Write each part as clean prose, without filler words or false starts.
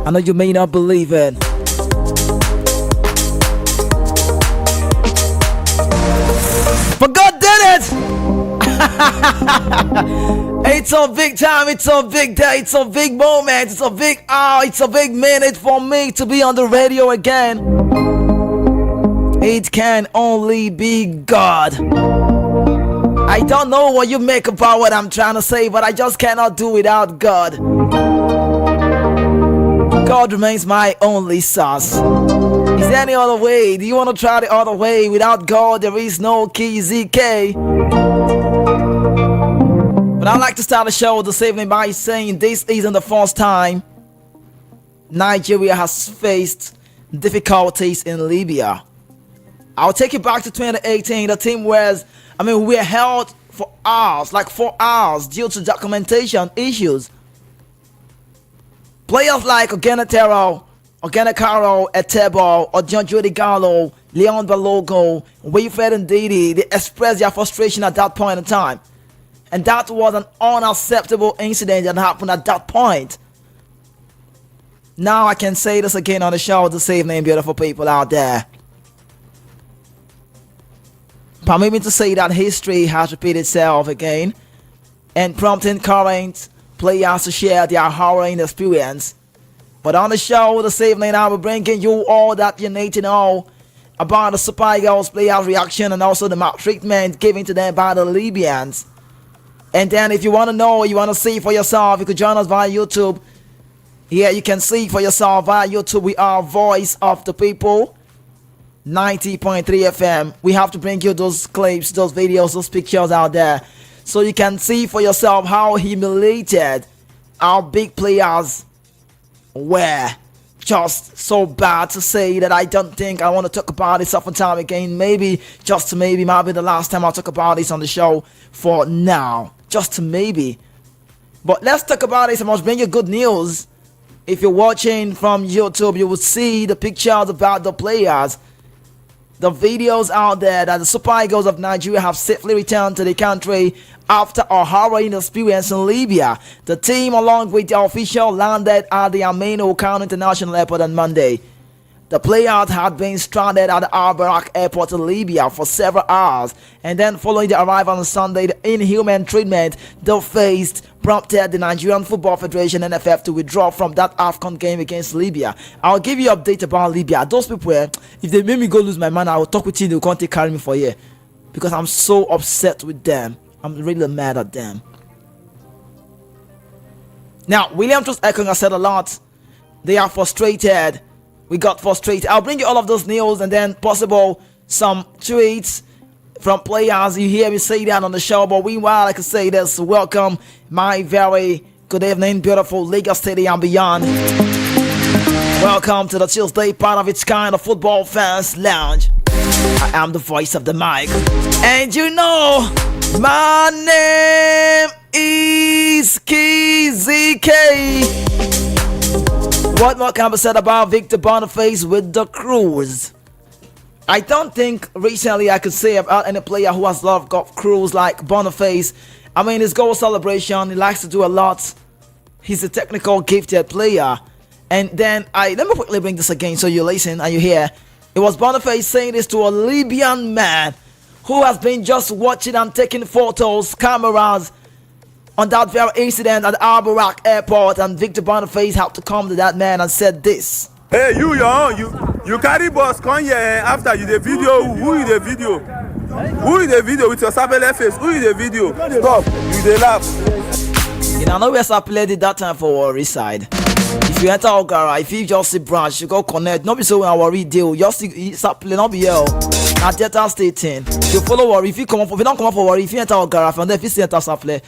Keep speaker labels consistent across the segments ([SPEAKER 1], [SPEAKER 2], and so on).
[SPEAKER 1] I know you may not believe it. But God did it! It's a big time, it's a big day, it's a big moment, it's a big hour, it's a big minute for me to be on the radio again. It can only be God. I don't know what you make about what I'm trying to say, but I just cannot do without God. God remains my only source. Is there any other way? Do you want to try the other way? Without God, there is no KZK. But I'd like to start the show this evening by saying this isn't the first time Nigeria has faced difficulties in Libya. I'll take you back to 2018. The team we were held for hours, like 4 hours, due to documentation issues. Players like Ogenetero, Ogenekaro, Etebo, Ojonjodi Gallo, Leon Balogo, Wilfred Ndidi, they expressed their frustration at that point in time. And that was an unacceptable incident that happened at that point. Now I can say this again on the show this evening, beautiful people out there. Permit me to say that history has repeated itself again, and prompting current players to share their harrowing experience. But on the show this evening, I will be bringing you all that you need to know about the Super Eagles players' reaction and also the maltreatment given to them by the Libyans. And then if you want to know, you want to see for yourself, you could join us via YouTube. Yeah, you can see for yourself via YouTube. We are Voice of the People, 90.3 FM. We have to bring you those clips, those videos, those pictures out there, so you can see for yourself how humiliated our big players were. Just so bad to say that I don't think I want to talk about it some time again. Maybe, just maybe, might be the last time I'll talk about this on the show for now. Just maybe. But let's talk about it. I must bring you good news. If you're watching from YouTube, you will see the pictures about the players. The videos out there that the Super Eagles of Nigeria have safely returned to the country after a harrowing experience in Libya. The team, along with the official, landed at the Aminu Kano International Airport on Monday. The players had been stranded at the Al-Barak Airport in Libya for several hours, and then following the arrival on Sunday, the inhuman treatment they faced prompted the Nigerian Football Federation (NFF) to withdraw from that AFCON game against Libya. I'll give you an update about Libya. Those people, if they make me go lose my mind, I will talk with you. They can't carry me for a year because I'm so upset with them. I'm really mad at them. Now, William Trust Ekong has said a lot. They are frustrated. We got frustrated. I'll bring you all of those news and then possible some tweets from players. You hear me say that on the show. But meanwhile, like I say this, welcome my very good evening, beautiful Lagos City and beyond. Welcome to the Tuesday part of its kind of Football Fans Lounge. I am the voice of the mic. And you know, my name is KZK. What more can be said about Victor Boniface with the Cruise? I don't think recently I could say about any player who has loved golf cruise like Boniface. I mean, his goal celebration, he likes to do a lot. He's a technical gifted player. And then let me quickly bring this again so you listen and you hear. It was Boniface saying this to a Libyan man who has been just watching and taking photos, cameras, on that very incident at Al-Barak Airport, and Victor Boniface had to come to that man and said this.
[SPEAKER 2] Hey, you carry boss come here after you the video. Who is the video? Who is the video with your sapele face? Who is the video? Stop, you dey laugh.
[SPEAKER 1] You know where sapele did that time for Warri side. If you enter Ogara, if you just see branch, you go connect. Not be so when our deal, just see sapele, not be here. At Delta State 10. You follow Warri. If you don't come up for Warri, if you enter Ogara, from there, if you see enter sapele.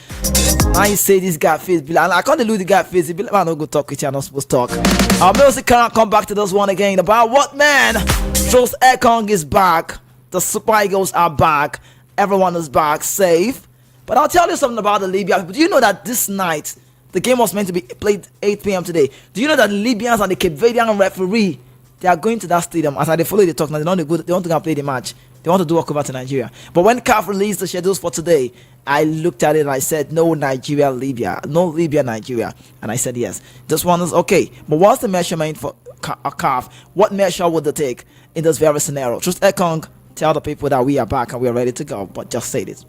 [SPEAKER 1] Now you say this guy face be like, I can't lose the guy face. He be like, man, no go talk with you. I'm not supposed to talk. Our music can't come back to this one again about what man. Trust Ekong is back. The Super Eagles are back. Everyone is back, safe. But I'll tell you something about the Libya. Do you know that this night the game was meant to be played 8 p.m. today? Do you know that the Libyans and the Cape Verdean referee, they are going to that stadium as they follow the talk now? They want to go and play the match. They want to do walkover to Nigeria. But when CAF released the schedules for today, I looked at it and I said, no Nigeria, Libya. No Libya, Nigeria. And I said, yes. This one is okay. But what's the measurement for CAF? What measure would they take in this very scenario? Just Ekong, tell the people that we are back and we are ready to go. But just say this.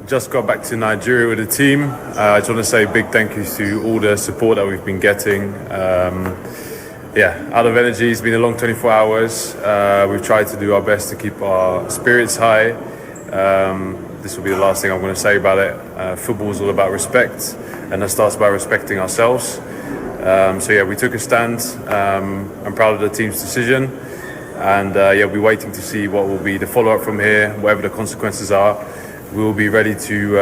[SPEAKER 3] Just got back to Nigeria with the team. I just want to say big thank you to all the support that we've been getting. Out of energy. It's been a long 24 hours. We've tried to do our best to keep our spirits high. This will be the last thing I'm going to say about it. Football is all about respect, and that starts by respecting ourselves. We took a stand. I'm proud of the team's decision, and we'll be waiting to see what will be the follow-up from here, whatever the consequences are. We will be ready to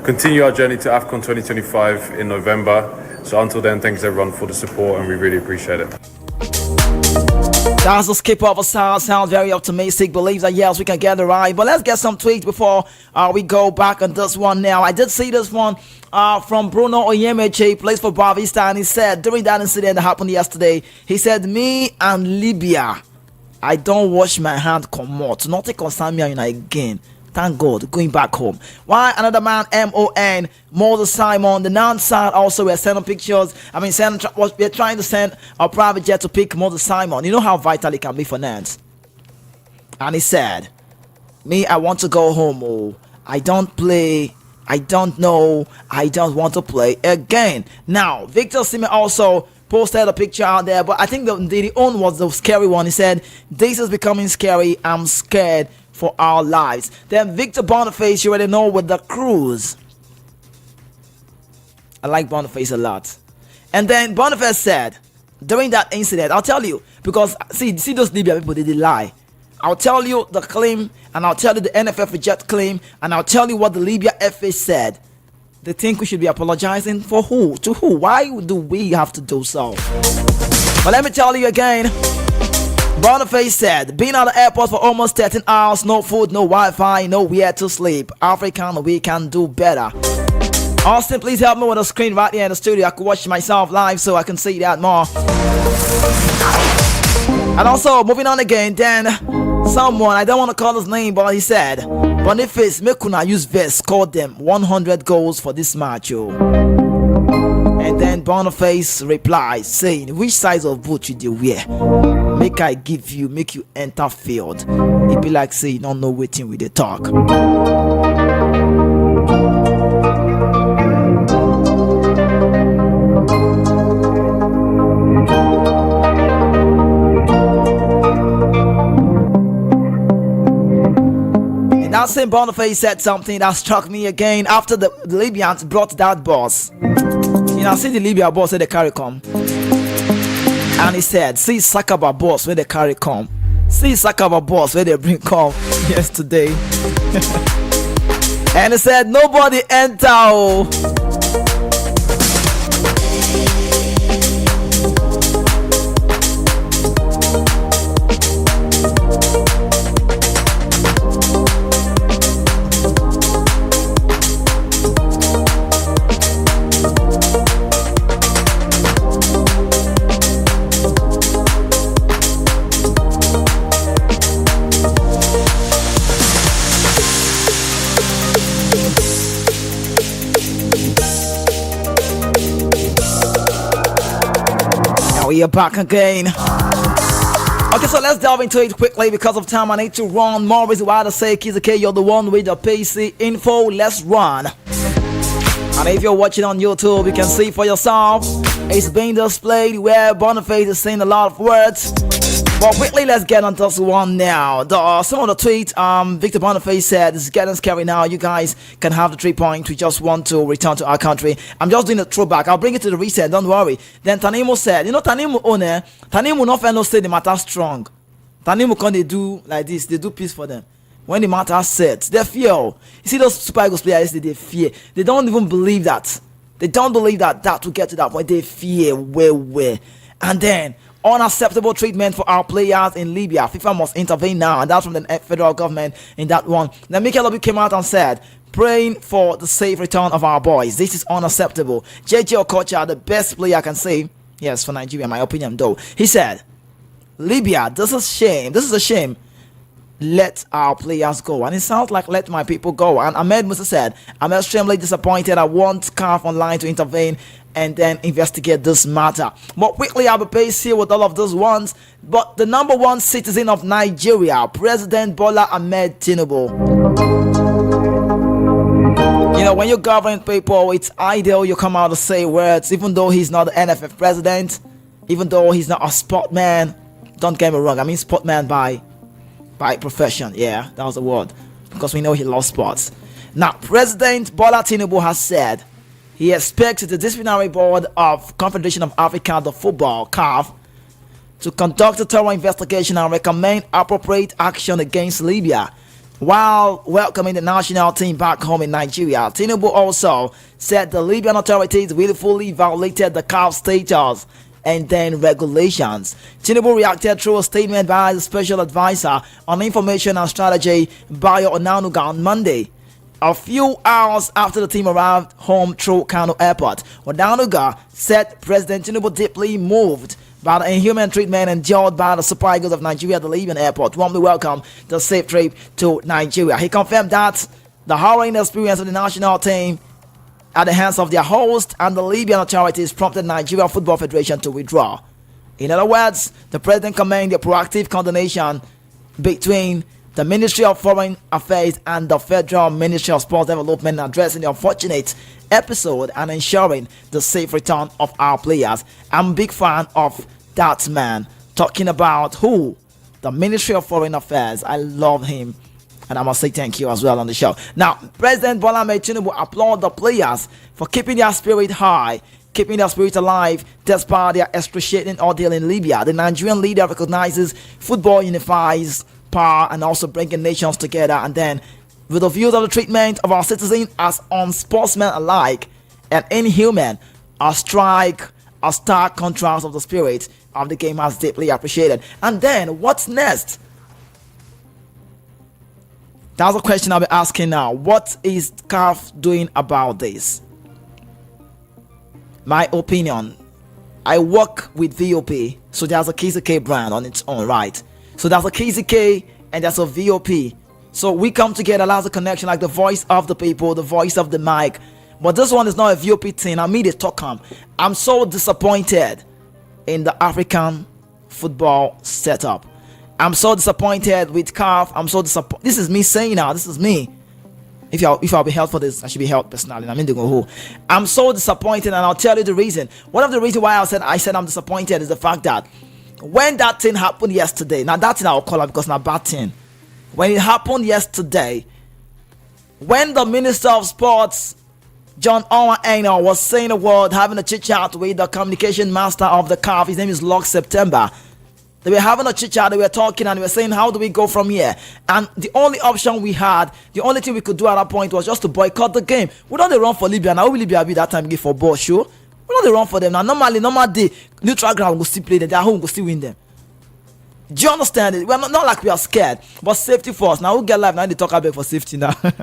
[SPEAKER 3] continue our journey to AFCON 2025 in November. So until then, thanks everyone for the support, and we really appreciate it.
[SPEAKER 1] That's the skipper of a sound very optimistic, believes that yes, we can get it right. But let's get some tweets before we go back on this one now. I did see this one from Bruno Oyemeche, plays for Bravista, and he said during that incident that happened yesterday, he said, me and Libya, I don't wash my hand comot. Nothing concern me again. Thank God, going back home. Why another man, MON, Moses Simon, the Nan side also were sending pictures. We're trying to send a private jet to pick Moses Simon. You know how vital it can be for Nance. And he said, me, I want to go home. Oh, I don't play. I don't know. I don't want to play again. Now, Victor Sime also posted a picture out there, but I think the own was the scary one. He said, this is becoming scary. I'm scared for our lives. Then Victor Boniface, you already know, with the cruise. I like Boniface a lot. And then Boniface said, during that incident, I'll tell you, because see those Libya people, they lie. I'll tell you the claim, and I'll tell you the NFF reject claim, and I'll tell you what the Libya FA said. They think we should be apologizing for who? To who? Why do we have to do so? But let me tell you again. Boniface said, being at the airport for almost 13 hours, no food, no Wi-Fi, nowhere to sleep. African, we can do better. Austin, please help me with a screen right here in the studio. I could watch myself live so I can see that more. And also, moving on again, then someone, I don't want to call his name, but he said, Boniface, make una use vest, call them 100 goals for this match, yo. And then Boniface replied, saying, which size of boot you do wear? Make I give you, make you enter field. It be like say you don't know waiting with the talk. And that same Boniface said something that struck me again after the Libyans brought that boss. You know, see the Libya boss where they carry come. And he said, see Sakaba boss where they carry come. See Sakaba boss where they bring come yesterday. And he said, nobody enter. Oh. We are back again. Okay, so let's delve into it quickly because of time. I need to run. More reason why to say, Kizake, you're the one with the PC info. Let's run. And if you're watching on YouTube, you can see for yourself. It's being displayed where Boniface is saying a lot of words. But quickly, let's get on this one now. Some of the tweets, Victor Boniface said, it's getting scary now. You guys can have the 3 points. We just want to return to our country. I'm just doing a throwback. I'll bring it to the reset. Don't worry. Then Tanimu said, you know, Tanimu not fair no say the matter strong. Tanimu can they do like this? They do peace for them. When the matter sets, they fear. You see those Super Eagles players, they fear. They don't even believe that. They don't believe that will get to that point. They fear where. And then, unacceptable treatment for our players in Libya. FIFA must intervene now, and that's from the federal government in that one. Then Mikel Obi came out and said, praying for the safe return of our boys. This is unacceptable. JJ Okocha, the best player I can say, yes, for Nigeria, in my opinion though. He said, Libya, this is shame. This is a shame. Let our players go. And it sounds like let my people go. And Ahmed Musa said, I'm extremely disappointed. I want CAF Online to intervene and then investigate this matter. But quickly, I'll be paced with all of those ones. But the number one citizen of Nigeria, President Bola Ahmed Tinubu. You know, when you're governing people, it's ideal you come out to say words, even though he's not the NFF president, even though he's not a sportman. Don't get me wrong, I mean sportman by profession. Yeah, that was the word, because we know he loves sports. Now, President Bola Tinubu has said he expects the disciplinary board of Confederation of Africa, the football, CAF, to conduct a thorough investigation and recommend appropriate action against Libya. While welcoming the national team back home in Nigeria, Tinubu also said the Libyan authorities willfully violated the CAF status and then regulations. Tinubu reacted through a statement by the special advisor on information and strategy, Bayo Onanuga, on Monday, a few hours after the team arrived home through Kano Airport. Onanuga said President Tinubu deeply moved by the inhuman treatment endured by the Super Eagles of Nigeria at the Libyan airport. Warmly welcome the safe trip to Nigeria. He confirmed that the harrowing experience of the national team at the hands of their host and the Libyan authorities prompted Nigeria Football Federation to withdraw. In other words, the president commended the proactive coordination between the Ministry of Foreign Affairs and the Federal Ministry of Sports Development, addressing the unfortunate episode and ensuring the safe return of our players. I'm a big fan of that man. Talking about who? The Ministry of Foreign Affairs. I love him, and I must say thank you as well on the show. Now, President Bola Ahmed Tinubu applaud the players for keeping their spirit high, keeping their spirit alive despite their excruciating ordeal in Libya. The Nigerian leader recognizes football unifies power and also bringing nations together, and then with the views of the treatment of our citizens as unsportsmen alike and inhuman, a stark contrast of the spirit of the game has deeply appreciated. And then what's next? That's a question I'll be asking now. What is CAF doing about this? My opinion, I work with VOP, so there's a KZK brand on its own, right? So there's a KZK and there's a VOP. So we come together as a connection, like the voice of the people, the voice of the mic. But this one is not a VOP thing. I mean, I'm so disappointed in the African football setup. I'm so disappointed with CAF. I'm so disappointed. This is me saying now. This is me. If I'll be held for this, I should be held personally. I mean, who? I'm so disappointed, and I'll tell you the reason. One of the reasons why I said I'm disappointed is the fact that when that thing happened yesterday, now that thing I'll call it because it's not a bad thing. When it happened yesterday, when the Minister of Sports, John Owen Aina, was saying a word, having a chit chat with the communication master of the CAF, his name is Locke September. They were having a chit chat, they were talking, and they were saying, how do we go from here? And the only option we had, the only thing we could do at that point was just to boycott the game. We don't run for Libya. Now, who will Libya be that time for ball, sure? We don't run for them. Now, normal day, neutral ground will still play them. Their home will still win them. Do you understand it? We're not like we are scared, but safety first. Now, we'll get live. Now, they talk about for safety now. But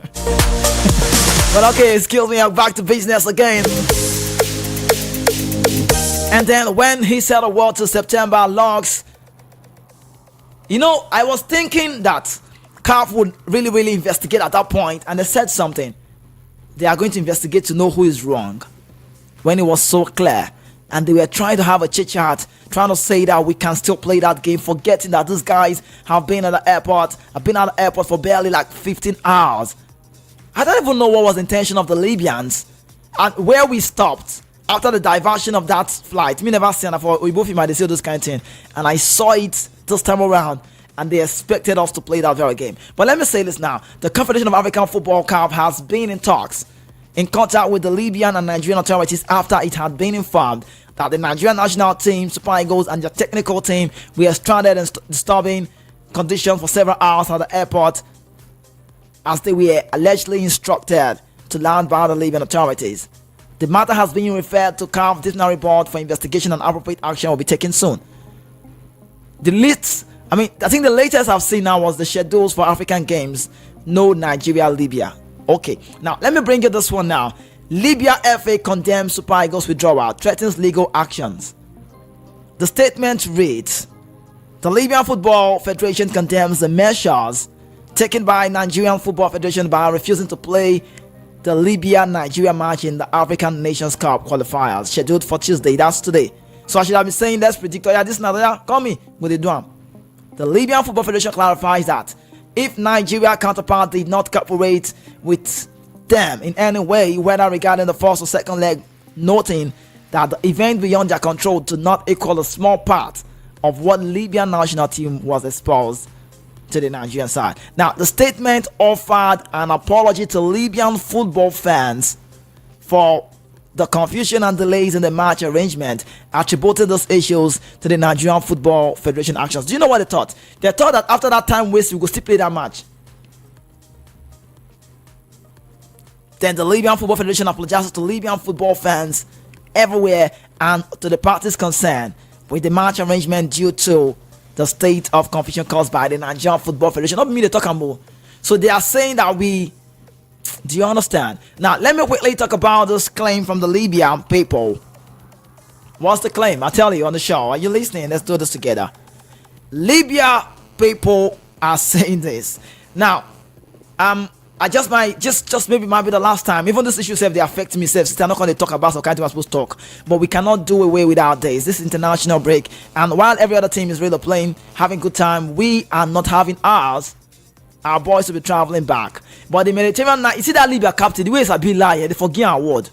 [SPEAKER 1] okay, excuse me, I'm back to business again. And then when he said a word to September Logs, you know, I was thinking that CAF would really investigate at that point, and they said something. They are going to investigate to know who is wrong. When it was so clear, and they were trying to have a chit chat, trying to say that we can still play that game, forgetting that these guys have been at the airport. I've been at the airport for barely like 15 hours. I don't even know what was the intention of the Libyans and where we stopped after the diversion of that flight. Me never seen before. We both might see this kind of thing, and I saw it this time around, and they expected us to play that very game. But let me say this now: the Confederation of African Football CAF has been in talks, in contact with the Libyan and Nigerian authorities after it had been informed that the Nigerian national team, Super Eagles, and their technical team were stranded in disturbing conditions for several hours at the airport, as they were allegedly instructed to land by the Libyan authorities. The matter has been referred to CAF Disciplinary Board for investigation, and appropriate action will be taken soon. I think the latest I've seen now was the schedules for African Games. No Nigeria, Libya. Okay, now let me bring you this one now. Libya FA condemns Super Eagles withdrawal, threatens legal actions. The statement reads, The Libyan Football Federation condemns the measures taken by Nigerian Football Federation by refusing to play the Libya-Nigeria match in the African Nations Cup qualifiers scheduled for Tuesday. That's today. So I should have been saying, let's predict, oh yeah, this now, yeah, call me with the drum. The Libyan Football Federation clarifies that if Nigeria counterpart did not cooperate with them in any way, whether regarding the first or second leg, noting that the event beyond their control did not equal a small part of what Libyan national team was exposed to the Nigerian side. Now, the statement offered an apology to Libyan football fans for the confusion and delays in the match arrangement, attributed those issues to the Nigerian Football Federation actions. Do you know what they thought? They thought that after that time waste, we could still play that match. Then the Libyan Football Federation apologizes to Libyan football fans everywhere and to the parties concerned with the match arrangement due to the state of confusion caused by the Nigerian Football Federation. Not me, they talk about. So they are saying that we... Do you understand? Now, let me quickly talk about this claim from the Libyan people. What's the claim? I'll tell you on the show. Are you listening? Let's do this together. Libya people are saying this. Now, I just might, just maybe might be the last time. Even this issue, they affect me. They're not going to talk about some kind of supposed to talk. But we cannot do away with our days. This is international break. And while every other team is really playing, having good time, we are not having ours. Our boys will be traveling back. But the Mediterranean night, you see that Libya captain, the way it's a bit lie, they forget our word.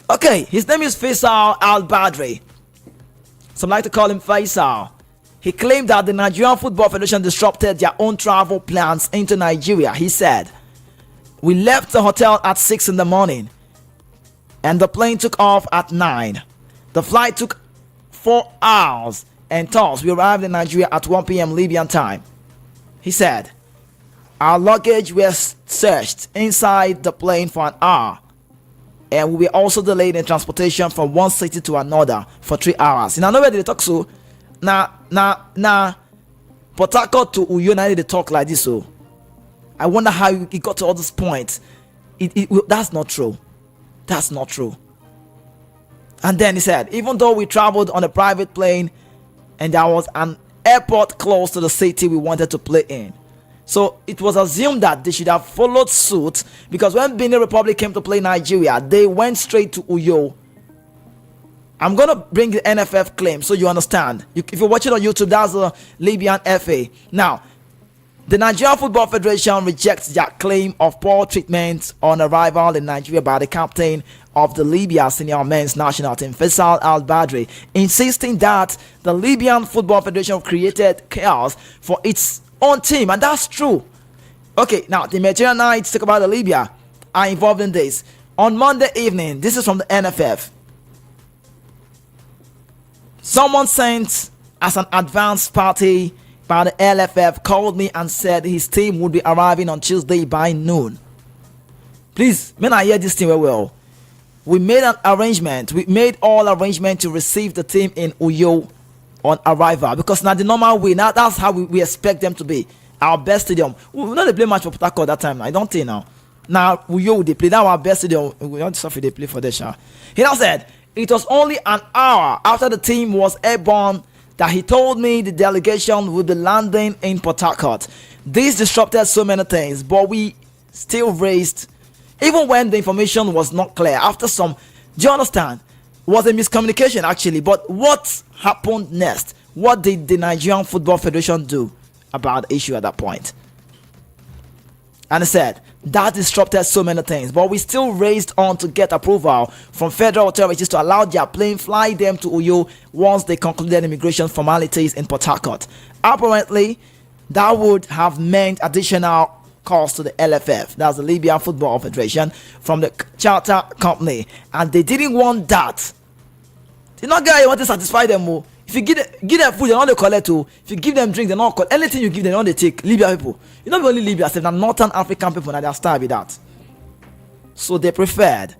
[SPEAKER 1] Okay, his name is Faisal Al-Badri. Some like to call him Faisal. He claimed that the Nigerian Football Federation disrupted their own travel plans into Nigeria. He said, "We left the hotel at 6 in the morning and the plane took off at 9. The flight took 4 hours and thus we arrived in Nigeria at 1 p.m. Libyan time." He said, "Our luggage was searched inside the plane for an hour and we were also delayed in transportation from one city to another for 3 hours." In another way they talk so Nah, Port Harcourt to Uyo, they talk like this. So I wonder how it got to all this point. That's not true. That's not true. And then he said, even though we traveled on a private plane and there was an airport close to the city we wanted to play in, so it was assumed that they should have followed suit, because when Benin Republic came to play Nigeria, they went straight to Uyo. I'm going to bring the NFF claim so you understand. If you're watching on YouTube, that's the Libyan FA. Now, the Nigerian Football Federation rejects their claim of poor treatment on arrival in Nigeria by the captain of the Libya senior men's national team, Faisal Al-Badri, insisting that the Libyan Football Federation created chaos for its own team. And that's true. Okay, now, the Nigerian Knights, talk about the Libya, are involved in this. On Monday evening, this is from the NFF. Someone sent as an advance party by the LFF called me and said his team would be arriving on Tuesday by noon. Please, when I hear this thing well, we made an arrangement. We made all arrangements to receive the team in Uyo on arrival, because now the normal way, now that's how we expect them to be. Our best stadium. We know they play match for Port Harcourt that time. I don't think now. Now Uyo they play. That our best stadium. We don't suffer they play for the show. He now said, it was only an hour after the team was airborne that he told me the delegation would be landing in Port Harcourt. This disrupted so many things, but we still raised, even when the information was not clear. After some, do you understand? Was a miscommunication actually, but what happened next? What did the Nigerian Football Federation do about the issue at that point? And he said, that disrupted so many things, but we still raised on to get approval from federal authorities to allow their plane fly them to Uyo once they concluded immigration formalities in Port Harcourt. Apparently, that would have meant additional cost to the LFF, that's the Libyan Football Federation, from the charter company, and they didn't want that. The not guy want to satisfy them more. If you give them food, they don't collect too. If you give them drink, they don't collect. Anything you give them, they take. Libya people. You not only Libya, except Northern African people, and they are starved with that. So they preferred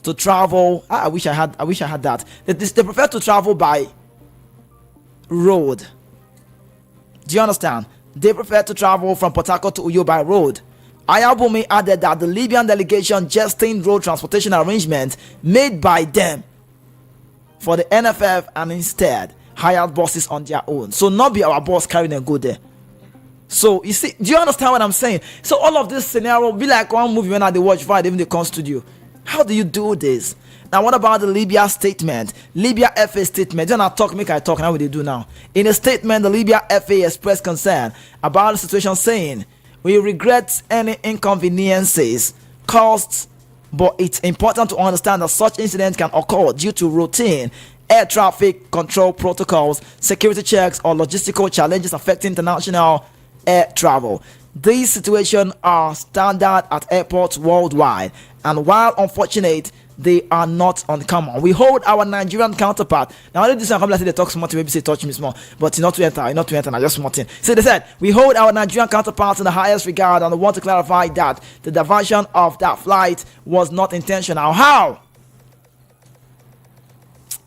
[SPEAKER 1] to travel. I wish I had that. They prefer to travel by road. Do you understand? They prefer to travel from Port Harcourt to Uyo by road. Ayabumi added that the Libyan delegation jesting road transportation arrangement made by them for the NFF, and instead hired buses on their own. So not be our boss carrying them go there. So you see, do you understand what I'm saying? So all of this scenario be like one movie when they watch Friday even they come studio. How do you do this? Now what about the Libya statement? Libya FA statement. Then I talk, make I talk. Now what they do now? In a statement, the Libya FA expressed concern about the situation, saying, "We regret any inconveniences caused, but it's important to understand that such incidents can occur due to routine air traffic control protocols, security checks, or logistical challenges affecting international air travel. These situations are standard at airports worldwide, and while unfortunate, they are not uncommon. We hold our Nigerian counterpart." Now, I this one come like they talk small, maybe say touch me small, but not to enter, I just small thing. So they said, "We hold our Nigerian counterparts in the highest regard, and I want to clarify that the diversion of that flight was not intentional." How?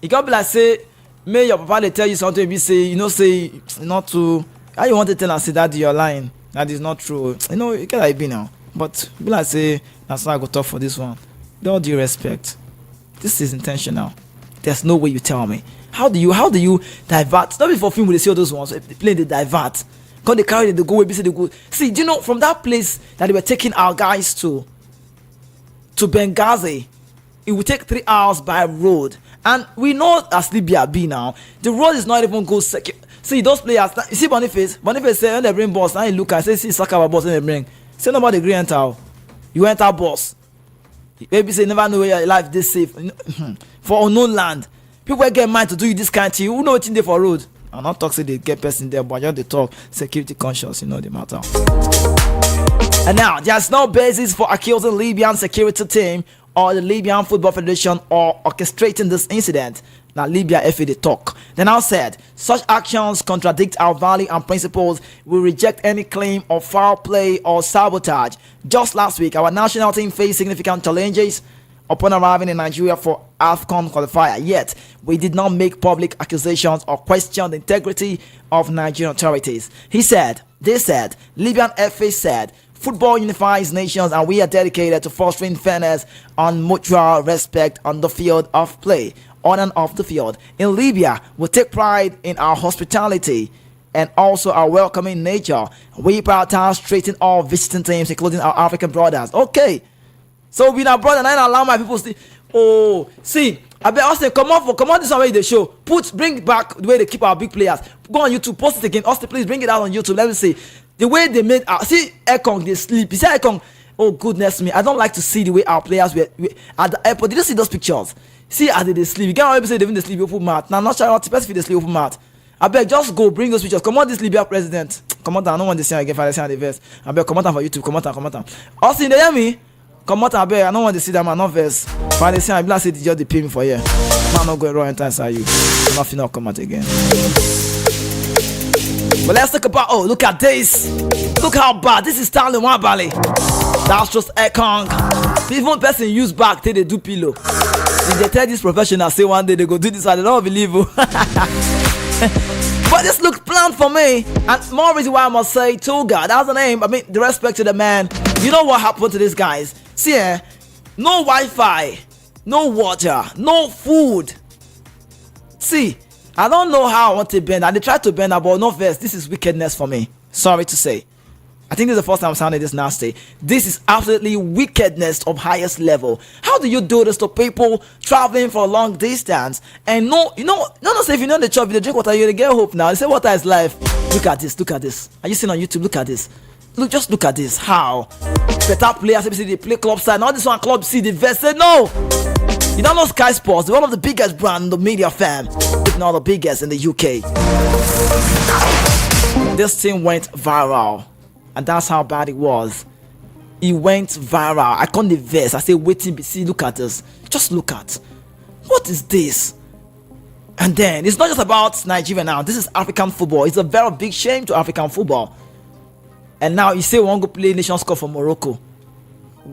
[SPEAKER 1] You can't be like, say, may your papa they tell you something, maybe say, say not to. How you want to tell us say that you're lying? That is not true. You get like be now. But be like say, that's why I go talk for this one. With all due respect, this is intentional. There's no way you tell me. How do you divert? Not before film they see all those ones. They play the divert. Because they carry the go where they go. See, do you know from that place that they were taking our guys to Benghazi, it would take 3 hours by road. And we know as Libya be now, the road is not even good secure. See those players, you see Boniface say when they bring boss, now you look and say, see Saka boss when they bring. Say nobody agree enter. You enter boss. Maybe say never know where your life this safe. For unknown land. People get mind to do you this kind of thing. Who know what's in there for road? I'm not talking they get person there, but just they talk security conscious, the matter. And now there's no basis for accusing Libyan security team or the Libyan Football Federation or orchestrating this incident. Now Libya FA they talk. They now said such actions contradict our value and principles. We reject any claim of foul play or sabotage. Just last week, our national team faced significant challenges upon arriving in Nigeria for AFCON qualifier. Yet we did not make public accusations or question the integrity of Nigerian authorities. They said, Libyan FA said, football unifies nations and we are dedicated to fostering fairness and mutual respect on the field of play. On and off the field. In Libya, we take pride in our hospitality and also our welcoming nature. We prioritize treating all visiting teams, including our African brothers. Okay. So we now brother, and I allow my people to see. I bet Austin, come on this way the show. Bring back the way they keep our big players. Go on YouTube, post it again. Austin, please bring it out on YouTube. Let me see. The way they made see Ekong, they sleep. You see Ekong, oh goodness me. I don't like to see the way our players were at the airport. Did you see those pictures? See how they sleep. You can't say they even sleep open mouth. Now, not sure what the they sleep open mouth. I beg, just go bring those pictures. Come on, this Libya president. Come on, I don't want to see again. If I see the verse, I beg, come on for YouTube. Come on. Also, they hear me. Come on, I beg. I don't want to see that man. Not verse. If I see, I be like, say, just they pay me for here. Man, not going wrong and inside you. Nothing not come out again. But let's talk about. Oh, look at this. Look how bad. This is Stanley Wabale. That's just Ekong. Even person use back till they do pillow. If they tell this professional say one day they go do this, I don't believe you. But this looked planned for me. And more reason why I must say Toga. That's the name. I mean, the respect to the man. You know what happened to these guys? See, no Wi-Fi, no water, no food. See, I don't know how I want to bend. And they tried to bend about no verse. This is wickedness for me. Sorry to say. I think this is the first time I'm sounding this nasty. This is absolutely wickedness of highest level. How do you do this to people traveling for a long distance? And no, say if you know the chop, if you drink water, you get hope now. They say water is life. Look at this. Are you seeing on YouTube? Look at this. Just look at this. How? Better players, they play club side. Now this one club C, the vest said no. You don't know Sky Sports, they're one of the biggest brands in the media fam, if not the biggest in the UK. This thing went viral. And that's how bad it was. It went viral. I can't invest. I say, waiting, see, look at this. Just look at. What is this? And then, it's not just about Nigeria now. This is African football. It's a very big shame to African football. And now, you say we want to go play Nations Cup for Morocco.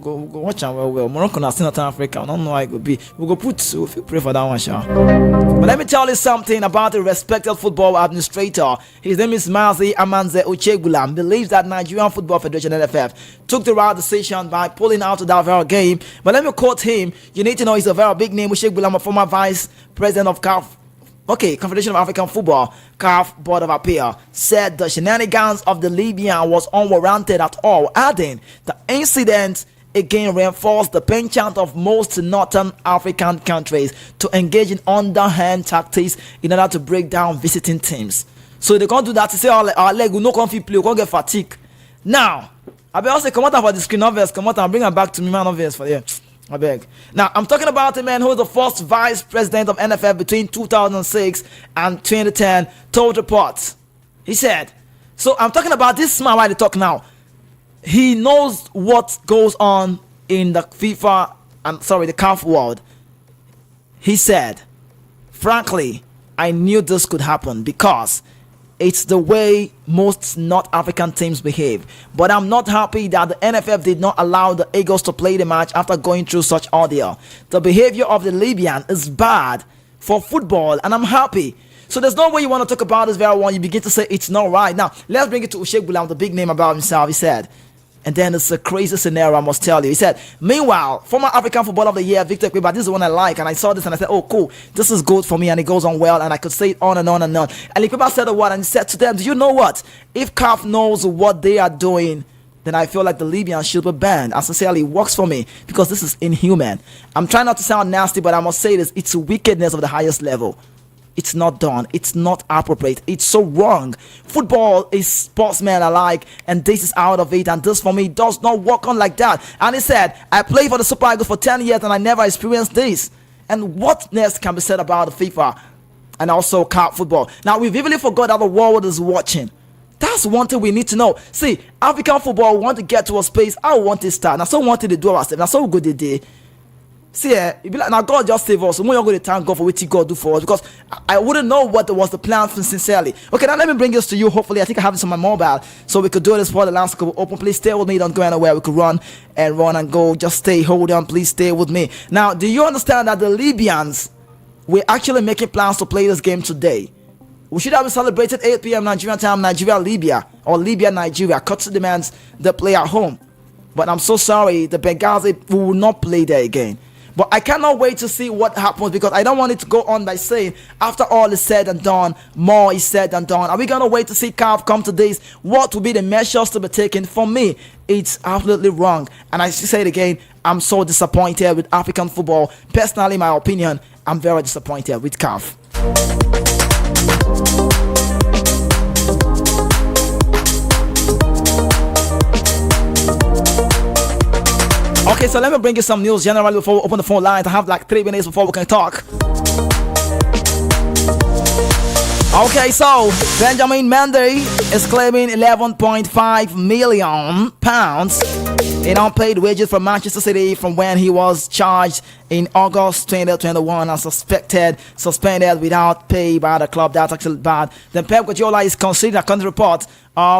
[SPEAKER 1] Go watch them well. Morocco now still not Africa. I don't know how it could be. We go pray for that one, Sha. But let me tell you something about a respected football administrator. His name is Mazi Amanze Ochegulam. Believes that Nigerian Football Federation (NFF) took the right decision by pulling out of that very game. But let me quote him. You need to know he's a very big name. Ochegulam, a former vice president of CAF Okay, Confederation of African Football, CAF Board of Appeal, said the shenanigans of the Libyan was unwarranted at all, adding the incident again reinforced the penchant of most northern African countries to engage in underhand tactics in order to break down visiting teams. So they can't do that to say our leg will not come fit play, we can't get fatigue. Now, I beg also come out for the screen obvious, come out and bring her back to me, man, obvious for you. I beg. Now, I'm talking about a man who was the first vice president of NFF between 2006 and 2010, told reports. He said, so I'm talking about this man while they talk now. He knows what goes on in the the CAF world. He said, frankly, I knew this could happen because it's the way most North African teams behave. But I'm not happy that the NFF did not allow the Eagles to play the match after going through such ordeal. The behavior of the Libyan is bad for football, and I'm happy. So there's no way you want to talk about this very one. You begin to say it's not right. Now, let's bring it to Sheikh Ghulam, the big name about himself. He said, and then it's a crazy scenario, I must tell you. He said, meanwhile, former African Footballer of the Year, Victor Kwiba, this is the one I like. And I saw this and I said, oh, cool. This is good for me. And it goes on well. And I could say it on and on and on. And Kwiba said a word and he said to them, do you know what? If CAF knows what they are doing, then I feel like the Libyans should be banned. And sincerely, it works for me because this is inhuman. I'm trying not to sound nasty, but I must say this. It's wickedness of the highest level. It's not done. It's not appropriate. It's so wrong. Football is sportsmen alike, and this is out of it. And this for me does not work on like that. And he said, I played for the Super Eagles for 10 years and I never experienced this. And what next can be said about the FIFA and also CAF football? Now, we've even forgot that the world is watching. That's one thing we need to know. See, African football want to get to a space. I want to start. Now, so wanted to do ourselves. Now, so good they did. See, it be like, now God just save us. So we're going to thank God for what God do for us because I wouldn't know what was the plan for sincerely. Okay, now let me bring this to you. Hopefully, I think I have this on my mobile so we could do this for the last couple open. Please stay with me. Don't go anywhere. We could run and go. Just stay. Hold on. Please stay with me. Now, do you understand that the Libyans were actually making plans to play this game today? We should have celebrated 8 p.m. Nigerian time, Nigeria, Libya, or Libya, Nigeria. Courtesy demands the play at home. But I'm so sorry, the Benghazi will not play there again. But I cannot wait to see what happens because I don't want it to go on by saying after all is said and done, more is said and done. Are we going to wait to see CAF come to this? What will be the measures to be taken? For me, it's absolutely wrong. And I say it again, I'm so disappointed with African football. Personally, in my opinion, I'm very disappointed with CAF. Okay, so let me bring you some news generally before we open the phone lines. I have like 3 minutes before we can talk. Okay, so Benjamin Mendy is claiming £11.5 million in unpaid wages from Manchester City from when he was charged in August 2021 and suspended without pay by the club. That's actually bad. Then Pep Guardiola is considering, according to the report,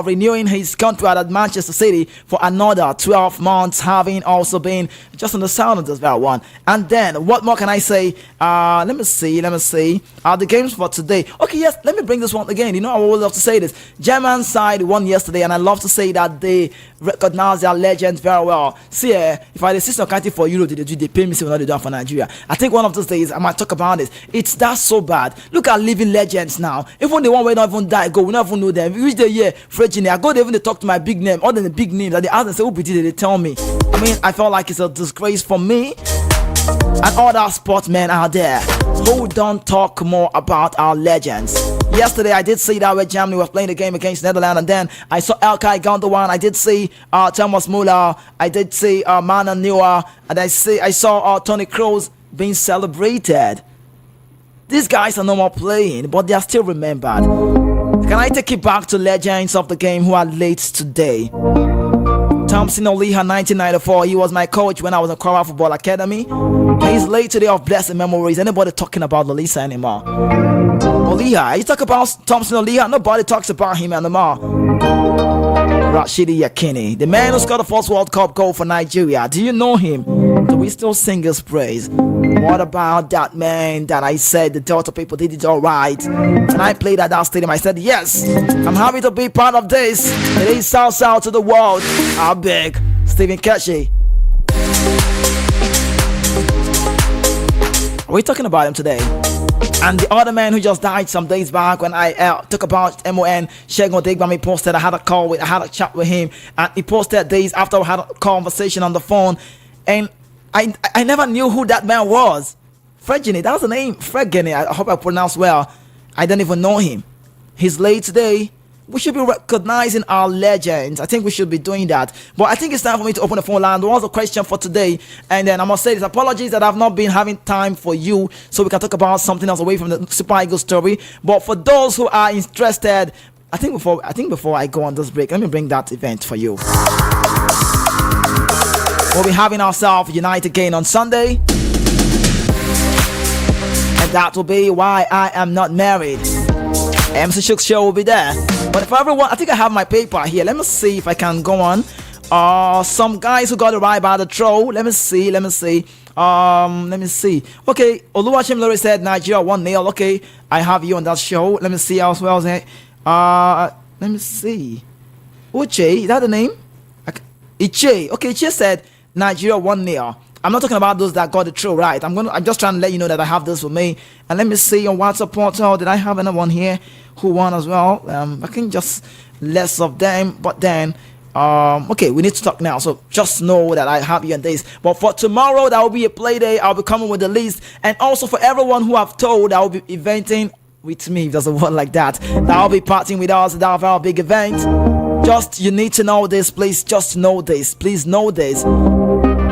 [SPEAKER 1] renewing his contract at Manchester City for another 12 months, having also been just on the sound of this very one. And then, what more can I say? Let me see. The games for today. Okay, yes, let me bring this one again. You know, I would love to say this. German side won yesterday, and I love to say that they recognize their legends very well. See, if I assist on counting for Euro, they pay me so not they do for Nigeria. I think one of those days I might talk about it. It's that so bad. Look at living legends now. Even the one where don't even die, we don't even know them. Which they hear Fredgine, I go there even they talk to my big name, other than the big names that they ask and say, who did it? They tell me. I mean, I felt like it's a disgrace for me and all our sportsmen out there who don't talk more about our legends. Yesterday, I did see that where Germany was playing the game against Netherlands, and then I saw Ilkay Gundogan. I did see Thomas Muller. I did see Manuel Neuer, and I saw Toni Kroos being celebrated. These guys are no more playing, but they are still remembered. Can I take it back to legends of the game who are late today? Thompson Oliha, 1994. He was my coach when I was in Kwara Football Academy. He's late today of blessed memories. Anybody talking about Lolisa anymore? Oliha, you talk about Thompson Oliha, nobody talks about him anymore. Rashidi Yakini, the man who scored the first World Cup goal for Nigeria. Do you know him? Do we still sing his praise? What about that man that I said the Delta people did it all right? And I played at that stadium. I said, yes, I'm happy to be part of this. It is South to the world. I beg. Stephen Keshi. Are we talking about him today? And the other man who just died some days back, when I talk about MON, Shegun Odegbami posted, I had a chat with him, and he posted days after we had a conversation on the phone, and I never knew who that man was. Fregini, that's the name, Fregini, I hope I pronounced well. I don't even know him. He's late today. We should be recognizing our legends. I think we should be doing that. But I think it's time for me to open the phone line. There was a question for today. And then I must say this. Apologies that I've not been having time for you so we can talk about something else away from the Super Eagles story. But for those who are interested, I think before I go on this break, let me bring that event for you. We'll be having ourselves Unite again on Sunday. And that will be Why I Am Not Married. MC Shook's show will be there. But for everyone, I think I have my paper here. Let me see if I can go on. Some guys who got a ride by the throw. Let me see. Okay, Oluwachim Lori said Nigeria 1-0. Okay, I have you on that show. Let me see as well. Let me see. Uche, is that the name? Iche. Okay, Iche said Nigeria 1-0. I'm not talking about those that got the throw right. I'm just trying to let you know that I have this with me. And let me see on WhatsApp portal. Did I have anyone here who won as well? I think just less of them. But then, okay, we need to talk now. So just know that I have you on this. But for tomorrow, that will be a play day. I'll be coming with the list. And also for everyone who I've told, I will be eventing with me. If there's a word like that. I'll be partying with us at our big event. Just, you need to know this, please. Just know this. Please know this.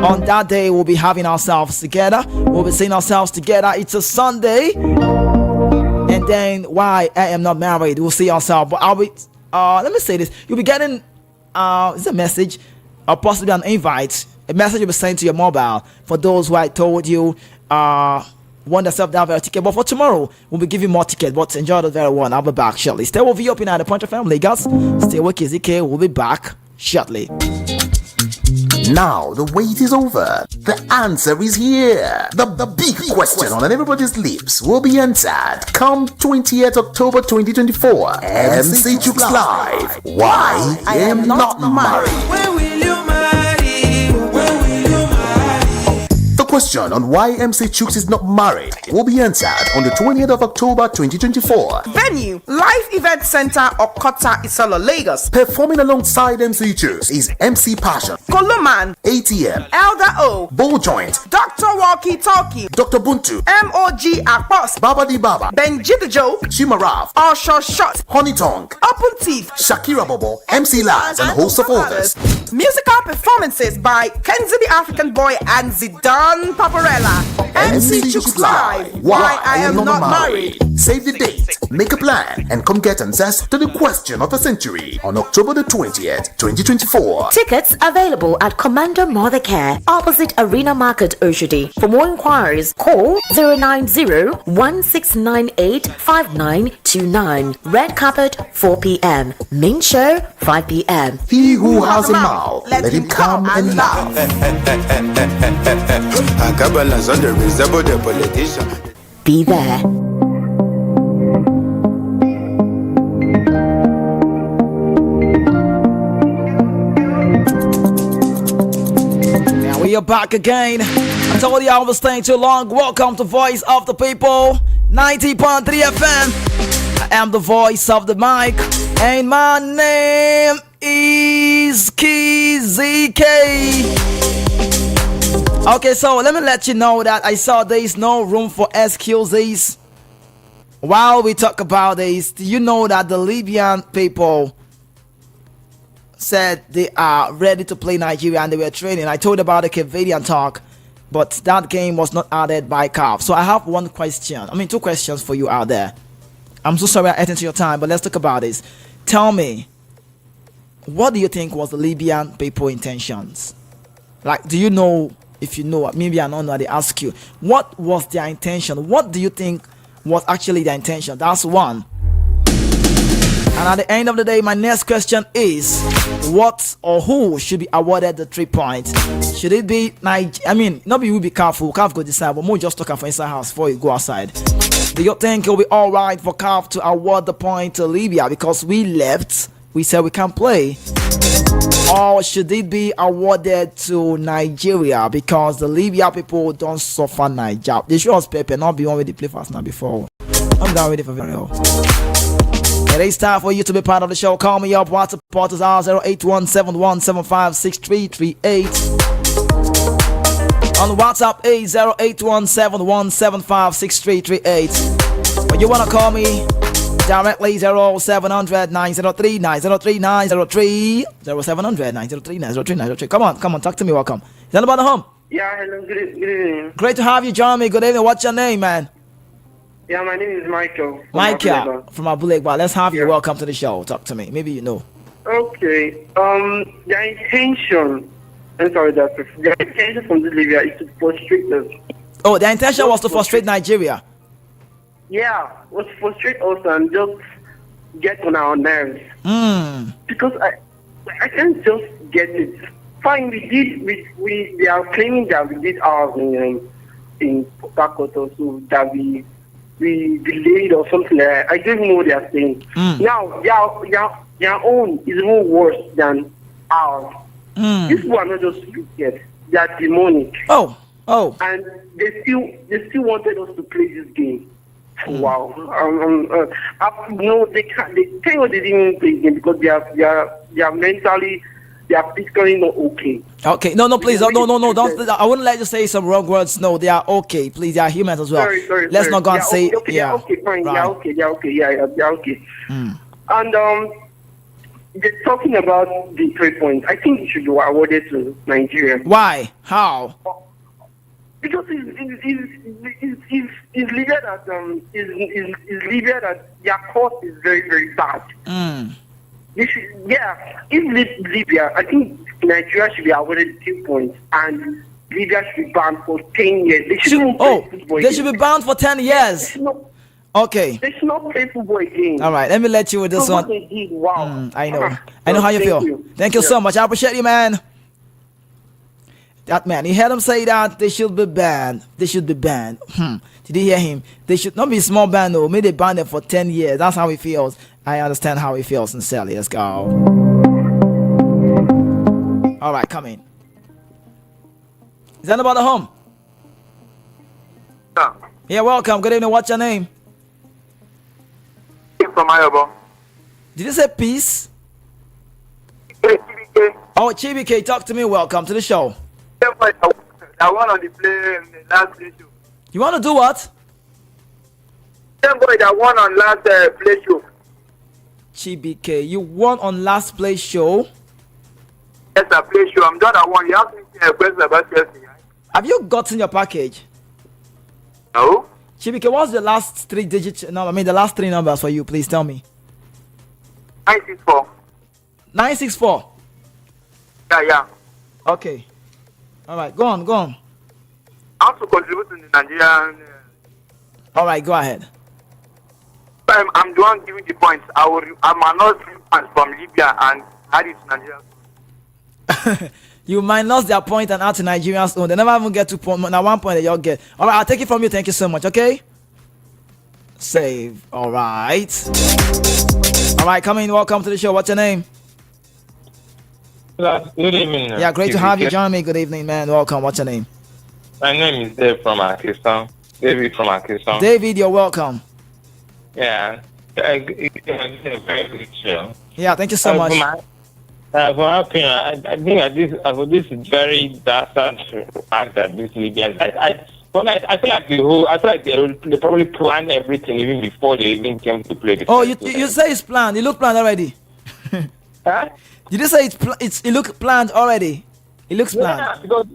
[SPEAKER 1] On that day, we'll be having ourselves together. We'll be seeing ourselves together. It's a Sunday. And then, Why I Am Not Married. We'll see ourselves. But I'll be, let me say this. You'll be getting, it's a message, or possibly an invite. A message will be sent to your mobile for those who I told you, want themselves to have a ticket. But for tomorrow, we'll be giving more tickets. But enjoy the very one. I'll be back shortly. Stay with you up in the Punch family, guys. Stay with KZK. We'll be back shortly.
[SPEAKER 4] Now the wait is over. The answer is here. The big question on everybody's lips will be answered come 20th October 2024. MC Jukes Live. Why I am not married.
[SPEAKER 5] When will you marry? When will you marry?
[SPEAKER 4] The question on why MC Jukes is not married will be answered on the 20th of October 2024.
[SPEAKER 5] Venue, Live Event Center, Okota, Isolo, Lagos.
[SPEAKER 4] Performing alongside MC Jukes is MC Passion,
[SPEAKER 5] Koloman,
[SPEAKER 4] ATM,
[SPEAKER 5] Elder O,
[SPEAKER 4] Ball Joint,
[SPEAKER 5] Dr. Walkie Talkie,
[SPEAKER 4] Dr. Buntu,
[SPEAKER 5] MOG Akpos,
[SPEAKER 4] Baba Di Baba,
[SPEAKER 5] Benji the Joe,
[SPEAKER 4] Shimaraf,
[SPEAKER 5] Osho Shot,
[SPEAKER 4] Honey Tongue,
[SPEAKER 5] Open Teeth,
[SPEAKER 4] Shakira Bobo, MC Laz, and a host of others.
[SPEAKER 5] Musical performances by Kenzie the African Boy and Zidane Paparella.
[SPEAKER 4] MC Jukes Live. Why I am not married. Save the date, make a plan, and come get answers to the question of the century on October the 20th, 2024.
[SPEAKER 6] Tickets available at Commander Mothercare, opposite Arena Market, Oshodi. For more inquiries, call 090-1698-5929. Red carpet, 4 p.m. Main show, 5 p.m.
[SPEAKER 4] He who has a mouth, let him come and laugh.
[SPEAKER 6] Be there.
[SPEAKER 1] Now we are back again. I told you I was staying too long. Welcome to Voice of the People, 90.3 FM. I am the voice of the mic, and my name is KZK. Okay, so let me let you know that I saw there is no room for excuses. While we talk about this, do you know that the Libyan people said they are ready to play Nigeria and they were training? I told about the Cavadian talk, but that game was not added by CAF. So I have two questions for you out there. I'm so sorry I ate into your time, but let's talk about this. Tell me, what do you think was the Libyan people's intentions? Like, do you know? If you know, maybe I don't know, they ask you, what was their intention? What do you think was actually their intention? That's one. And at the end of the day, my next question is, what or who should be awarded the 3 points? Should it be nobody will be careful. CAF go decide, but more just talking for inside house before you go outside. Do you think it'll be alright for CAF to award the point to Libya because we left? We said we can't play. Or should it be awarded to Nigeria because the Libya people don't suffer Nigeria? They should us Pepe, not be one with the play fast now before. I'm done with it for video. It is time for you to be part of the show. Call me up. WhatsApp portals are 08171756338. On WhatsApp, 08171756338. When you want to call me directly, 0700 903 903 903 0700 903 903 903. Come on, talk to me. Welcome. Is that about the home?
[SPEAKER 7] Yeah, hello, good evening.
[SPEAKER 1] Great to have you, join me. Good evening. What's your name, man?
[SPEAKER 7] Yeah, my name is Michael.
[SPEAKER 1] Michael from Abulegba. Let's have you. Welcome to the show. Talk to me. Maybe you know.
[SPEAKER 7] Okay. The intention. I'm sorry, Doctor. The intention from this Libya is to frustrate us.
[SPEAKER 1] Oh, the intention was to frustrate Nigeria.
[SPEAKER 7] Yeah, was to frustrate us and just get on our nerves. Because I can't just get it. Fine, they are claiming that we did ours in Port Harcourt also, that we delayed or something like that. I don't even know what they are saying. Now, their own is even worse than ours. These people are not just stupid, they are demonic.
[SPEAKER 1] Oh.
[SPEAKER 7] And they still wanted us to play this game. Wow. No, they can't. They tell you they didn't play the game because they are mentally, they are physically not okay.
[SPEAKER 1] Okay, no, please, no, don't. I wouldn't let you say some wrong words. No, they are okay. Please, they are humans as well.
[SPEAKER 7] Sorry.
[SPEAKER 1] Let's not go and say.
[SPEAKER 7] Okay,
[SPEAKER 1] yeah.
[SPEAKER 7] Okay, fine.
[SPEAKER 1] Right.
[SPEAKER 7] They're okay. And they're talking about the 3 points. I think it should be awarded to Nigeria.
[SPEAKER 1] Why? How?
[SPEAKER 7] Because it's Libya that is Libya that their cost is very, very bad. If Libya, I think Nigeria should be awarded 2 points and Libya should be banned for 10 years. They should
[SPEAKER 1] be banned for 10 years. Okay.
[SPEAKER 7] They should not play football again.
[SPEAKER 1] All right, let me let you with this one.
[SPEAKER 7] They did, wow.
[SPEAKER 1] I know how you feel. Thank you so much. I appreciate you, man. That man, you heard him say that they should be banned. Did you hear him? They should not be small banned though. Maybe they ban them for 10 years. That's how he feels. I understand how he feels sincerely. Let's go. All right, come in. Is that about the home?
[SPEAKER 2] Yeah.
[SPEAKER 1] Yeah, welcome. Good evening. What's your name?
[SPEAKER 2] From Ayobo.
[SPEAKER 1] Did you say peace?
[SPEAKER 2] Chibike.
[SPEAKER 1] Oh, Chibike, talk to me. Welcome to the show.
[SPEAKER 2] I won on the play last play show.
[SPEAKER 1] You want to do what?
[SPEAKER 2] Same boy that won on last play show.
[SPEAKER 1] Chibike, you won on last play show?
[SPEAKER 2] Yes, I play show. I'm done at one. You asked me a question about Chelsea, right?
[SPEAKER 1] Have you gotten your package?
[SPEAKER 2] No.
[SPEAKER 1] Chibike, what's the last 3 digits? No, I mean the last 3 numbers for you. Please tell me.
[SPEAKER 2] 964.
[SPEAKER 1] 964.
[SPEAKER 2] Yeah.
[SPEAKER 1] Okay. All right, go on.
[SPEAKER 2] I want to contribute to the Nigerian.
[SPEAKER 1] All right, go ahead.
[SPEAKER 2] I'm the one giving the points. I'm not fans from Libya and add it to Nigeria.
[SPEAKER 1] You minus their point and add to Nigerians own. They never even get 2 points. Now 1 point that you'll get. All right, I'll take it from you. Thank you so much. Okay. Save. All right. Come in. Welcome to the show. What's your name?
[SPEAKER 8] Good evening.
[SPEAKER 1] Yeah, great to have you. Join me. Good evening, man. Welcome. What's your name?
[SPEAKER 8] My name is Dave from Akistan. David from Akistan.
[SPEAKER 1] David, you're welcome.
[SPEAKER 8] Yeah. It's a very good show.
[SPEAKER 1] Yeah, thank you so much.
[SPEAKER 8] For my opinion, I think that this is very disastrous fact that this Libyans. I feel like they probably planned everything even before they even came to play the.
[SPEAKER 1] Oh, you say it's planned. It looked planned already.
[SPEAKER 8] Huh?
[SPEAKER 1] Did you say it looked planned already? It looks planned.
[SPEAKER 8] Yeah, because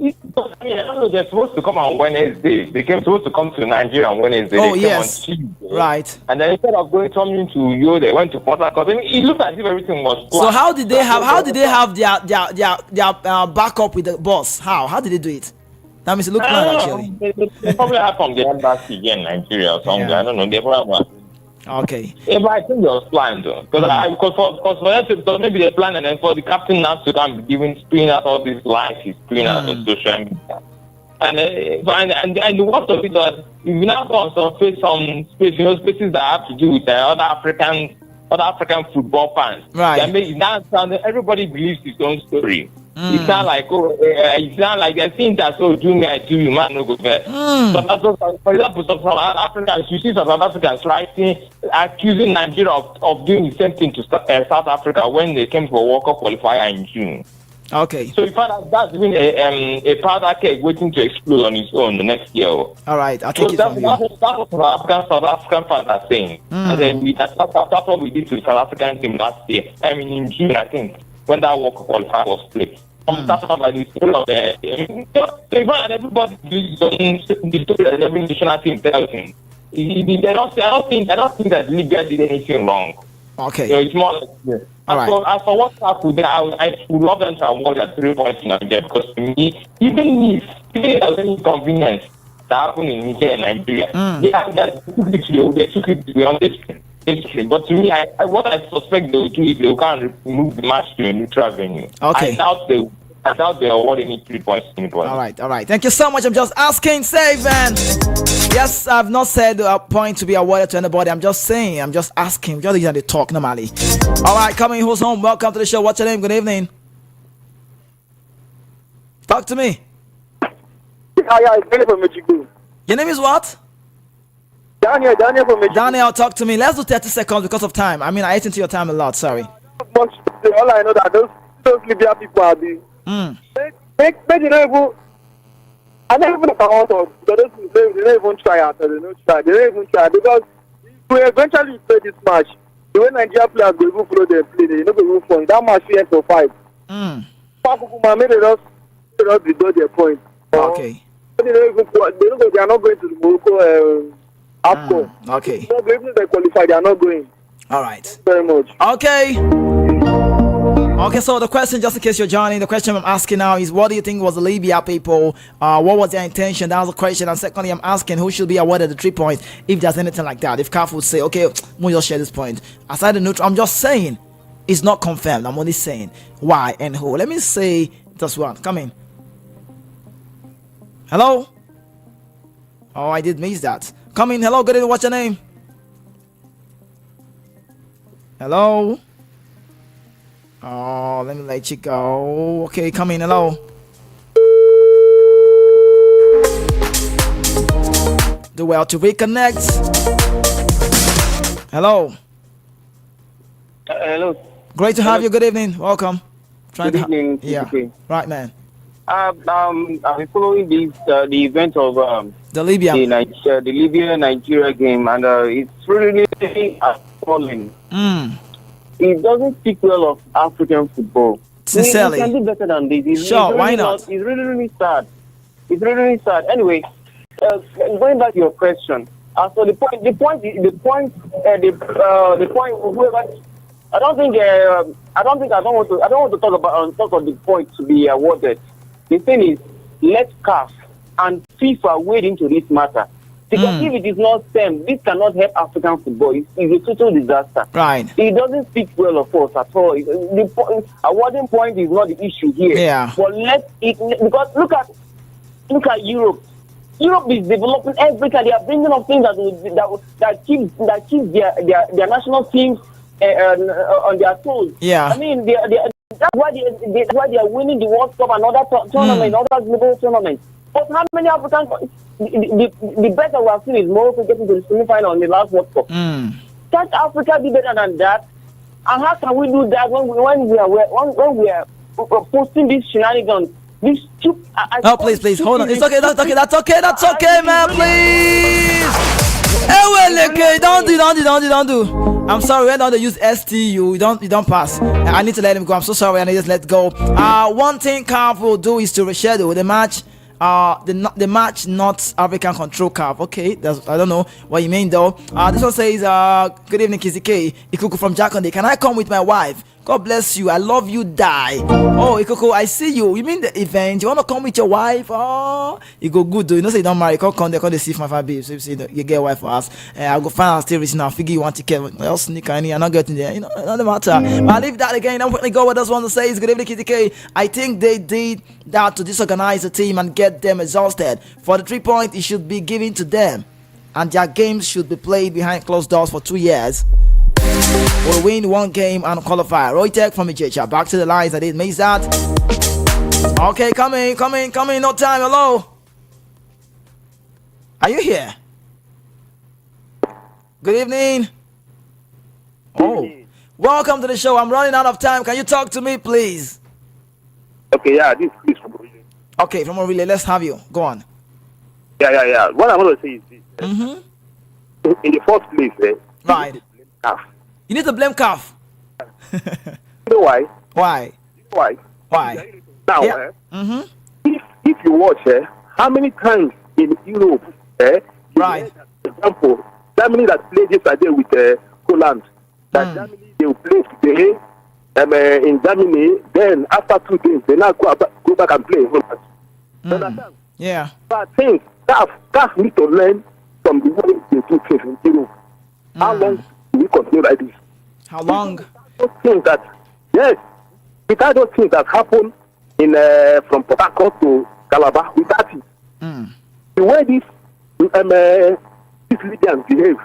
[SPEAKER 8] I don't know, they're supposed to come on Wednesday. They came supposed to come to Nigeria on Wednesday.
[SPEAKER 1] Oh,
[SPEAKER 8] they
[SPEAKER 1] yes.
[SPEAKER 8] Came on Tuesday.
[SPEAKER 1] Right.
[SPEAKER 8] And then instead of coming to you, they went to Port Harcourt. I mean, it looked as if everything was planned.
[SPEAKER 1] So how did they have their backup with the boss? How did they do it? That means it looked planned actually.
[SPEAKER 8] They probably have from the embassy here in Nigeria or something.
[SPEAKER 1] Yeah.
[SPEAKER 8] I don't know. They probably have.
[SPEAKER 1] Okay.
[SPEAKER 8] Yeah, but I think it was planned though. Because maybe they planned and then for the captain now to come spinning out all these lies he's spinning out on social media. And the worst of it was if you now go on some spaces that have to do with other African football fans.
[SPEAKER 1] Right.
[SPEAKER 8] Everybody believes his own story. It sound like the things that so do me, I do you, man, no go fair. For example, some South Africans, you see some South Africans writing, accusing Nigeria of doing the same thing to South Africa when they came for World Cup qualifier in June.
[SPEAKER 1] Okay.
[SPEAKER 8] So you find out that's even a powder keg waiting to explode on its own the next year.
[SPEAKER 1] All right, I'll take it from you.
[SPEAKER 8] That's what South African fans are saying. And then that's what we did to the South African team last year. I mean, in June, I think, when that World Cup qualifier was played. That's about the story of they find that everybody the story that every national team tells him. I don't think that Libya did anything wrong.
[SPEAKER 1] Okay.
[SPEAKER 8] So it's more like as for what's happened there, I would love them to award that 3 points in Nigeria, because to me, even if there's any inconvenience that happened in Nigeria and Nigeria, they took it beyond this. But to me, what I suspect they will do is they can't move the match to a neutral venue.
[SPEAKER 1] Okay.
[SPEAKER 8] I doubt they award any 3 points to anybody.
[SPEAKER 1] All right. Thank you so much. I'm just asking, save, and yes, I've not said a point to be awarded to anybody. I'm just saying, I'm just asking. Just using the talk normally. All right, coming who's home. Welcome to the show. What's your name? Good evening. Talk to me.
[SPEAKER 9] Yeah, it's Daniel from Mexico.
[SPEAKER 1] Your name is what?
[SPEAKER 9] Daniel from Mexico.
[SPEAKER 1] Daniel, talk to me. Let's do 30 seconds because of time. I mean, I ate into your time a lot. Sorry.
[SPEAKER 9] All I know that those Libya people are the. Make you know even. I never even account of because they don't even try after they don't try. They don't even try because we eventually play this match. The way Nigeria players go even follow their play, they don't go even for that match. 3 for 5. Maybe they just withdraw their point.
[SPEAKER 1] Okay.
[SPEAKER 9] They are not going to the Morocco AFCON.
[SPEAKER 1] Okay.
[SPEAKER 9] Even if they qualify, they are not going.
[SPEAKER 1] All right.
[SPEAKER 9] Thank you very much.
[SPEAKER 1] Okay, so the question, just in case you're joining, the question I'm asking now is, what do you think was the Libya people? What was their intention? That was the question. And secondly, I'm asking who should be awarded the 3 points if there's anything like that. If CAF would say, okay, we'll just share this point. Aside the neutral, I'm just saying it's not confirmed. I'm only saying why and who. Let me say this one. Come in. Hello? Oh, I did miss that. Come in. Hello, good evening. What's your name? Hello? Oh, let me let you go. Okay, come in. Hello. Do well to reconnect. Hello.
[SPEAKER 10] Hello.
[SPEAKER 1] Great to have you. Good evening. Welcome.
[SPEAKER 10] Good evening.
[SPEAKER 1] Yeah. Right, man.
[SPEAKER 10] I've been following the event of
[SPEAKER 1] the Libya
[SPEAKER 10] Nigeria game, and it's really appalling. It doesn't speak well of African football.
[SPEAKER 1] Sincerely.
[SPEAKER 10] We can do better than this.
[SPEAKER 1] Sure, why not?
[SPEAKER 10] It's really sad. It's really sad. Anyway, going back to your question, so the point. Whoever, I don't want to talk of the point to be awarded. The thing is, let CAF and FIFA wade into this matter. Because if it is not them, this cannot help African football. It's a total disaster.
[SPEAKER 1] Right.
[SPEAKER 10] It doesn't speak well of us at all. The awarding point is not the issue here.
[SPEAKER 1] Yeah.
[SPEAKER 10] But because look at Europe. Europe is developing every time. They are bringing up things that keeps their national teams on their toes.
[SPEAKER 1] Yeah.
[SPEAKER 10] I mean, that's why they are winning the World Cup and other tournaments, other global tournaments. But how many African? The best that we have seen is Morocco getting to the semi-final in the last World Cup. Can't Africa be better than that? And how can we do that when we are posting these shenanigans? These stupid.
[SPEAKER 1] No, please, hold on. It's okay. That's okay, man. Please. Don't do. I'm sorry, we're not to use STU. You don't pass. I need to let him go. I'm so sorry. I need to just let go. One thing CAF will do is to reschedule the match. The match not African control CAF. Okay, I don't know what you mean though. This one says, good evening, Kizike Ikuku from Jakonde. Can I come with my wife? God bless you. I love you, die. Oh, Ikoko, I see you. You mean the event? You want to come with your wife? Oh, you go good, though. You know, say you don't marry. You can't come there, see if my family. So you say you get a wife for us. I'll go find out still reaching out. Figure you want to get else sneaker any. I'm not getting there. You know, it doesn't matter. But I leave that again. I'm going to go with this one to say is good evening, Kitty K. I think they did that to disorganize the team and get them exhausted. For the 3 point, it should be given to them. And their games should be played behind closed doors for 2 years. We'll win one game and qualify. Roy Tech from Ijecha. Back to the lines. I did miss that. Okay, come in, no time, hello. Are you here? Good evening. Oh, welcome to the show. I'm running out of time. Can you talk to me, please?
[SPEAKER 11] Okay, yeah, this is from Orele.
[SPEAKER 1] Okay, from Orele, let's have you. Go on.
[SPEAKER 11] Yeah. What I want to say is this. In the first place,
[SPEAKER 1] right. You need to blame CAF.
[SPEAKER 11] You know why?
[SPEAKER 1] Why?
[SPEAKER 11] Why? Now,
[SPEAKER 1] yeah.
[SPEAKER 11] If you watch, how many times in Europe,
[SPEAKER 1] right?
[SPEAKER 11] For example, Germany that played yesterday with Holland, that Germany they will play today, in Germany. Then after 2 days, they now go back and play Holland. Understand?
[SPEAKER 1] Yeah.
[SPEAKER 11] So I think CAF need to learn from the way they do things in Europe. How long do we continue like this?
[SPEAKER 1] How long?
[SPEAKER 11] Those things that, yes, without those things that happen in from Port Harcourt to Calabar, without it, the way these Libyans behave,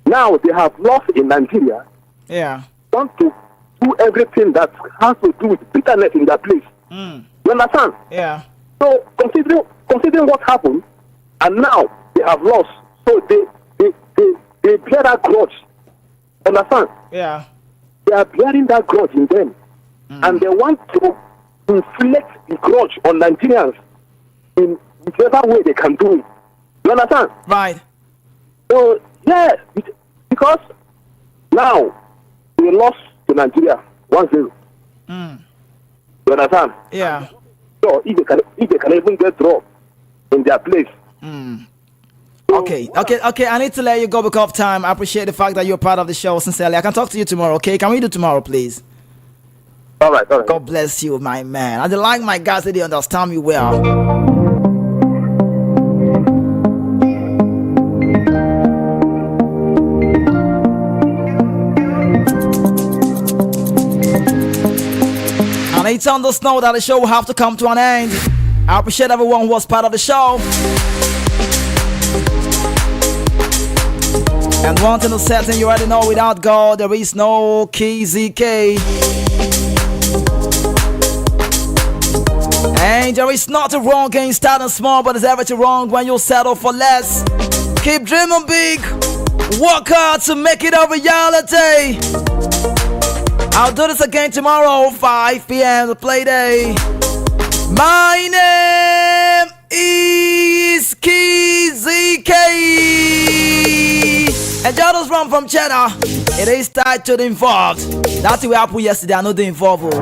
[SPEAKER 11] now they have lost in Nigeria.
[SPEAKER 1] Yeah.
[SPEAKER 11] Want to do everything that has to do with bitterness in that place. You understand?
[SPEAKER 1] Yeah.
[SPEAKER 11] So considering what happened, and now they have lost, so they bear that grudge. Understand?
[SPEAKER 1] Yeah.
[SPEAKER 11] They are bearing that grudge in them, and they want to inflict the grudge on Nigerians in whichever way they can do it. You understand?
[SPEAKER 1] Right.
[SPEAKER 11] So yes, because now they lost to Nigeria 1-0. You understand?
[SPEAKER 1] Yeah.
[SPEAKER 11] So if they can even get dropped in their place.
[SPEAKER 1] Okay. I need to let you go because of time. I appreciate the fact that you're part of the show. Sincerely, I can talk to you tomorrow. Okay? Can we do tomorrow, please?
[SPEAKER 11] All right.
[SPEAKER 1] God bless you, my man. I like my guys that they understand me well. And it's on the snow that the show will have to come to an end. I appreciate everyone who was part of the show. And one thing is certain, you already know, without God there is no KZK. And there is nothing wrong in starting small, but there's everything wrong when you settle for less. Keep dreaming big, work hard to make it a reality. I'll do this again tomorrow, 5 p.m. the play day. My name is KZK. And Jordan's run from Cheddar. It is tied to the involved. That's the way I put yesterday. I know the involved.